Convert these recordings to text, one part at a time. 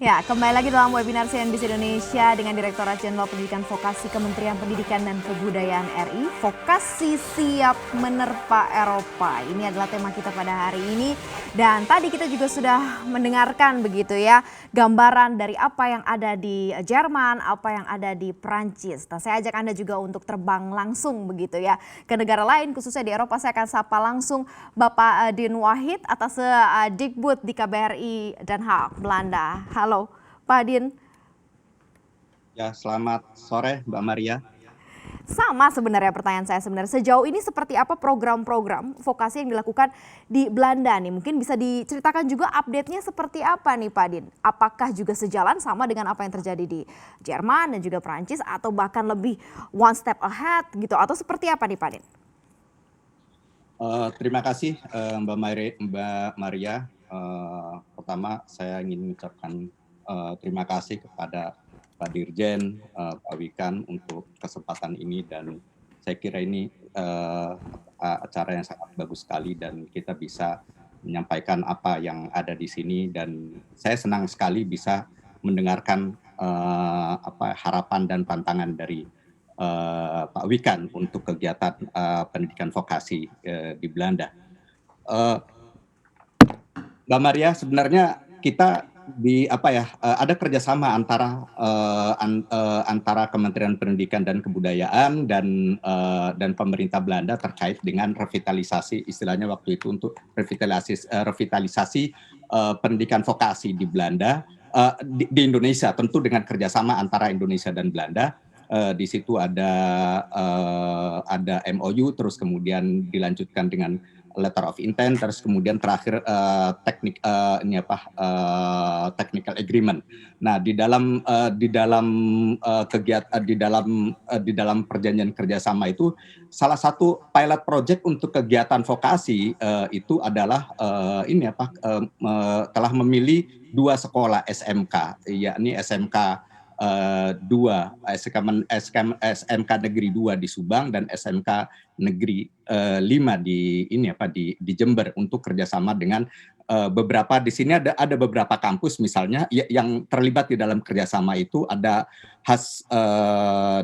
Ya, kembali lagi dalam webinar CNBC Indonesia dengan Direktorat Jenderal Pendidikan Vokasi Kementerian Pendidikan dan Kebudayaan RI. Vokasi siap menerpa Eropa. Ini adalah tema kita pada hari ini. Dan tadi kita juga sudah mendengarkan begitu ya, gambaran dari apa yang ada di Jerman, apa yang ada di Prancis. Nah, saya ajak Anda juga untuk terbang langsung begitu ya ke negara lain, khususnya di Eropa. Saya akan sapa langsung Bapak Din Wahid atas Dikbud di KBRI Den Haag, Belanda. Halo, Pak Din. Ya, selamat sore Mbak Maria. Sama sebenarnya pertanyaan saya sebenarnya. Sejauh ini seperti apa program-program vokasi yang dilakukan di Belanda nih? Mungkin bisa diceritakan juga update-nya seperti apa nih Pak Din? Apakah juga sejalan sama dengan apa yang terjadi di Jerman dan juga Prancis atau bahkan lebih one step ahead gitu? Atau seperti apa nih Pak Din? Terima kasih Mbak Maria. Pertama saya ingin mengucapkan terima kasih kepada Pak Dirjen, Pak Wikan untuk kesempatan ini, dan saya kira ini acara yang sangat bagus sekali dan kita bisa menyampaikan apa yang ada di sini, dan saya senang sekali bisa mendengarkan harapan dan pantangan dari Pak Wikan untuk kegiatan pendidikan vokasi di Belanda. Mbak Maria, sebenarnya kita ada kerjasama antara Kementerian Pendidikan dan Kebudayaan dan pemerintah Belanda terkait dengan revitalisasi, istilahnya waktu itu untuk revitalisasi pendidikan vokasi di Belanda, di Indonesia, tentu dengan kerjasama antara Indonesia dan Belanda. Di situ ada MOU, terus kemudian dilanjutkan dengan letter of intent, terus kemudian terakhir technical agreement. Nah, di dalam perjanjian kerjasama itu, salah satu pilot project untuk kegiatan vokasi itu adalah telah memilih 2 sekolah SMK, yakni SMK 2 SMK Negeri 2 di Subang dan SMK Negeri 5 di Jember, untuk kerjasama dengan beberapa di sini ada beberapa kampus misalnya yang terlibat di dalam kerjasama itu. Ada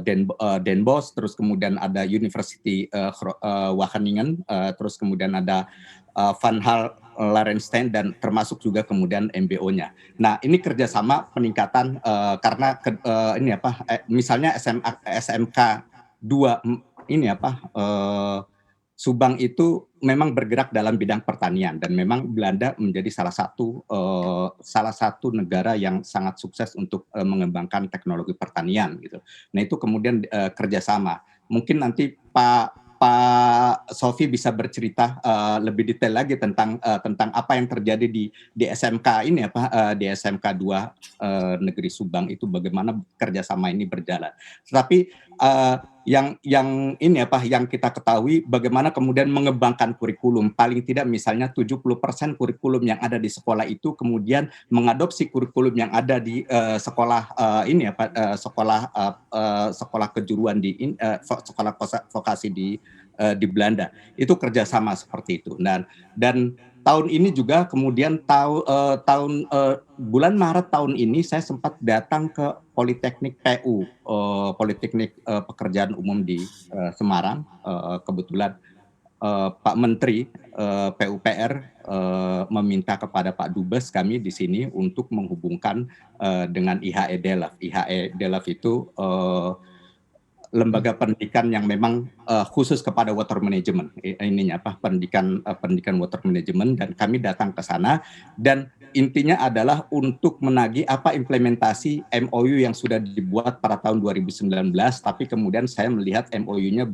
Den Bosch, terus kemudian ada University Wageningen, terus kemudian ada Van Hal Larenstein, dan termasuk juga kemudian MBO-nya. Nah, ini kerjasama peningkatan karena misalnya SMK 2 Subang itu memang bergerak dalam bidang pertanian, dan memang Belanda menjadi salah satu negara yang sangat sukses untuk mengembangkan teknologi pertanian gitu. Nah, itu kemudian kerjasama. Mungkin nanti Pak Sofi bisa bercerita lebih detail lagi tentang apa yang terjadi di SMK ini di SMK 2 Negeri Subang itu, bagaimana kerjasama ini berjalan. Tetapi yang kita ketahui, bagaimana kemudian mengembangkan kurikulum. Paling tidak misalnya 70% kurikulum yang ada di sekolah itu kemudian mengadopsi kurikulum yang ada di sekolah sekolah kejuruan sekolah vokasi di Belanda. Itu kerjasama seperti itu. Dan tahun ini juga kemudian bulan Maret tahun ini saya sempat datang ke Politeknik PU, Politeknik Pekerjaan Umum di Semarang. Kebetulan Pak Menteri PUPR meminta kepada Pak Dubes kami di sini untuk menghubungkan dengan IHE Delft. IHE Delft itu lembaga pendidikan yang memang khusus kepada water management, pendidikan water management, dan kami datang ke sana, dan intinya adalah untuk menagih apa implementasi MOU yang sudah dibuat pada tahun 2019, tapi kemudian saya melihat MOU-nya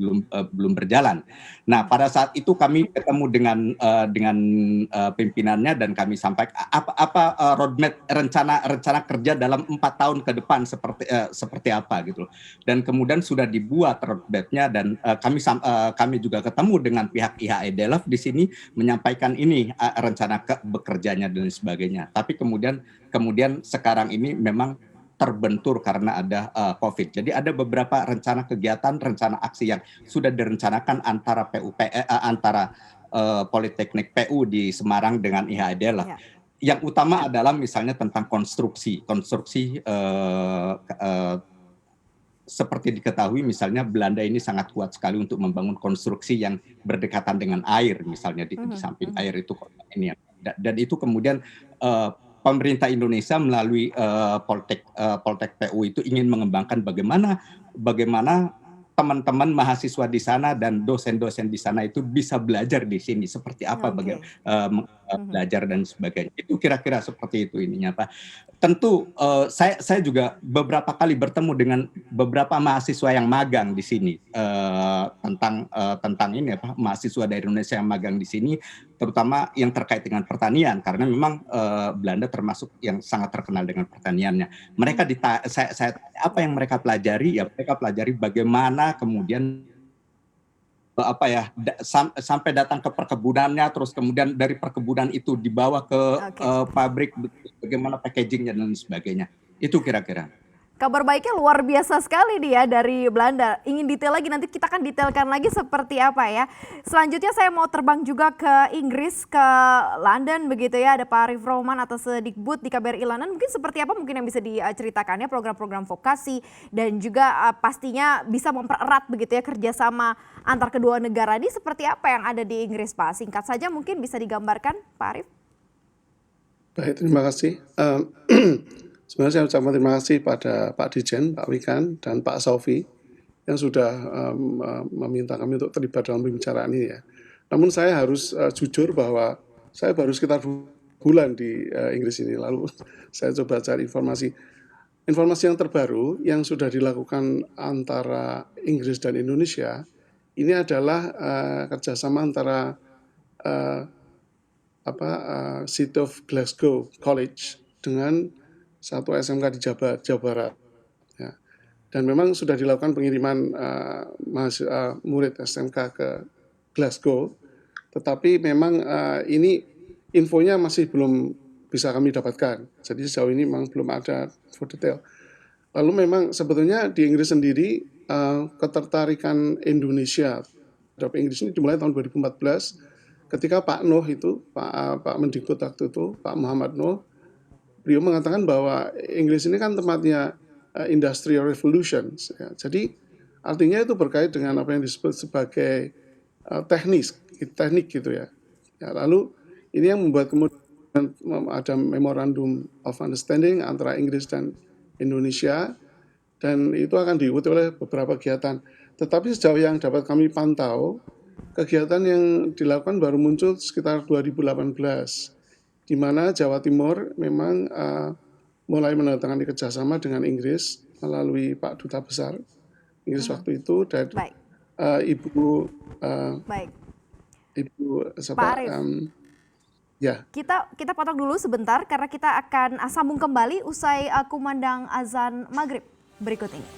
belum berjalan. Nah, pada saat itu kami ketemu dengan pimpinannya, dan kami sampaikan apa roadmap rencana kerja dalam 4 tahun ke depan seperti apa gitu. Dan kemudian sudah dibuat roadmap-nya, dan kami juga ketemu dengan pihak IHE Delft di sini menyampaikan ini rencana bekerjanya dan sebagainya. Tapi kemudian sekarang ini memang terbentur karena ada COVID. Jadi ada beberapa rencana kegiatan, rencana aksi yang sudah direncanakan antara Politeknik PU di Semarang dengan IHE Delft. Ya. yang utama adalah misalnya tentang konstruksi seperti diketahui misalnya Belanda ini sangat kuat sekali untuk membangun konstruksi yang berdekatan dengan air, misalnya di samping air itu ini, dan itu kemudian pemerintah Indonesia melalui Poltek PU itu ingin mengembangkan bagaimana teman-teman mahasiswa di sana dan dosen-dosen di sana itu bisa belajar di sini seperti apa belajar dan sebagainya. Itu kira-kira seperti itu ininya, Pak. Tentu saya juga beberapa kali bertemu dengan beberapa mahasiswa yang magang di sini tentang ini apa mahasiswa dari Indonesia yang magang di sini, terutama yang terkait dengan pertanian karena memang Belanda termasuk yang sangat terkenal dengan pertaniannya. Mereka saya apa yang mereka pelajari, ya mereka pelajari bagaimana kemudian sampai datang ke perkebunannya, terus kemudian dari perkebunan itu dibawa ke pabrik, bagaimana packagingnya dan sebagainya. Itu kira-kira. Kabar baiknya luar biasa sekali nih ya dari Belanda. Ingin detail lagi, nanti kita akan detailkan lagi seperti apa ya. Selanjutnya saya mau terbang juga ke Inggris, ke London begitu ya. Ada Pak Arif Rohman atau Sedikbud di KBRI London. Mungkin seperti apa mungkin yang bisa diceritakan ya program-program vokasi. Dan juga pastinya bisa mempererat begitu ya kerjasama antar kedua negara. Ini seperti apa yang ada di Inggris Pak? Singkat saja mungkin bisa digambarkan Pak Arif. Baik, terima kasih. Sebenarnya saya ucapkan terima kasih pada Pak Dijen, Pak Wikan, dan Pak Saufi yang sudah meminta kami untuk terlibat dalam pembicaraan ini ya. Namun saya harus jujur bahwa saya baru sekitar bulan di Inggris ini, lalu saya coba cari informasi yang terbaru yang sudah dilakukan antara Inggris dan Indonesia. Ini adalah kerjasama antara City of Glasgow College dengan satu SMK di Jawa Barat. Ya. Dan memang sudah dilakukan pengiriman murid SMK ke Glasgow, tetapi memang ini infonya masih belum bisa kami dapatkan. Jadi sejauh ini memang belum ada info detail. Lalu memang sebetulnya di Inggris sendiri ketertarikan Indonesia terhadap Inggris ini dimulai tahun 2014 ketika Pak Nuh itu, Pak Mendikbud waktu itu, Pak Muhammad Nuh, beliau mengatakan bahwa Inggris ini kan tempatnya Industrial Revolution. Ya. Jadi artinya itu berkait dengan apa yang disebut sebagai teknik gitu ya. Ya. Lalu ini yang membuat kemudian ada Memorandum of Understanding antara Inggris dan Indonesia, dan itu akan diikuti oleh beberapa kegiatan. Tetapi sejauh yang dapat kami pantau, kegiatan yang dilakukan baru muncul sekitar 2018. Di mana Jawa Timur memang mulai menandatangani kerjasama dengan Inggris melalui Pak Duta Besar Inggris waktu itu dan Ibu Pak Arif, ya. Kita potong dulu sebentar karena kita akan sambung kembali usai kumandang azan maghrib berikut ini.